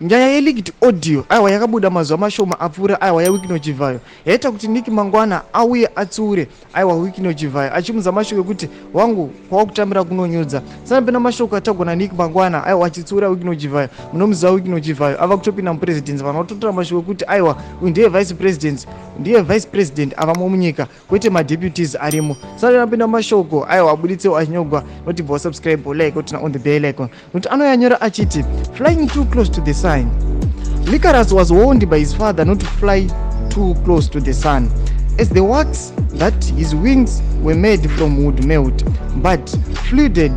nyaya yeliked audio aiwa yakabuda mazuva mashoma apfuura aiwa yawikino Chivhayo yaita kuti Nick Mangwana auye atsiure aiwa Wikino Chivhayo achimudza mashoko ekuti wangu kwakutambira kunonyudza sanapena mashoko atagona Nick Mangwana aiwa achitsiura Wikino Chivhayo munomuziva Wikino Chivhayo ava kutopinda mupresidency vanhu vatotora mashoko ekuti aiwa uyu ndiye vice president avamo munyika kwete madeputies arimo sanapenda mashoko aiwa abuditsewo achinyogwa notibva wasubscribe like kuti on the bell icon nokuti anoyanyora achiti flying too close to the sun. Icarus was warned by his father not to fly too close to the sun, as the wax that his wings were made from would melt, but flooded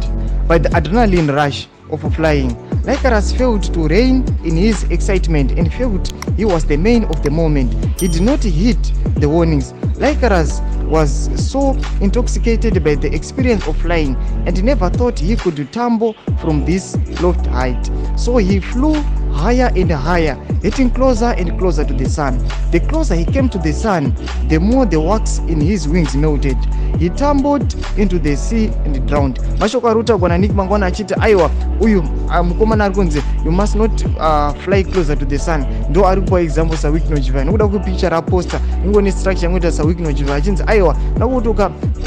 by the adrenaline rush of flying. Icarus failed to rein in his excitement and felt he was the man of the moment. He did not heed the warnings. Icarus was so intoxicated by the experience of flying and never thought he could tumble from this lofty height. So he flew higher and higher, getting closer and closer to the sun. The closer he came to the sun, the more the wax in his wings melted. He tumbled into the sea and drowned. Mashoko arutaurwa naNick Mangwana achiti aiwa uyu mukomana ari kunzi you must not fly closer to the sun. Ndo ari kupa example saWikino Chivhayo nokuda kupicha raposta ingone structure ngoita saWikino Chivhayo achinzi aiwa nokuti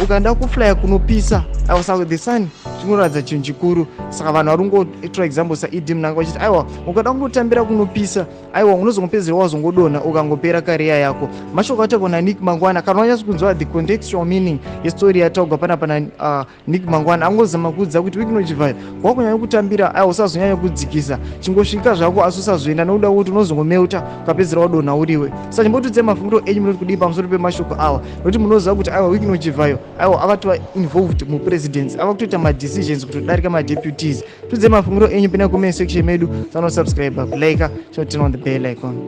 ukaenda kuflya kunopisa aiwa sa the sun chinoratidza chinhu chikuru saka vanhu vari kungotora example saEdim nanga vachiti aiwa ukada kundotambira kunopisa aiwa unozongopedzera wazongodonha ukangopera kariya yako. Mashoko ataurwa naNick Mangwana kana wanyatsa kunzwa the contextual meaning yestory yataurwa pana Nick Mangwana angozama kuudza kuti Wikino Chivhayo wakunyanya kutambira aiwa usazonyanya kudzikisa chingosvika zvako asi usazoenda nokuda kuti unozongomeuta ukapedzera wadonha uriwe. Saka chimbotudze mafungiro enyu munoti kudii pamusoro pemashoko awa nokuti munoziva kuti aiwa Wikino Chivhayo aiwa avatova involved mupresidency ava kutoita madecisions kutodarika madeputies. Tudze mafungiro enyu pena comment section medu, subscribe, like, turn on the bell icon.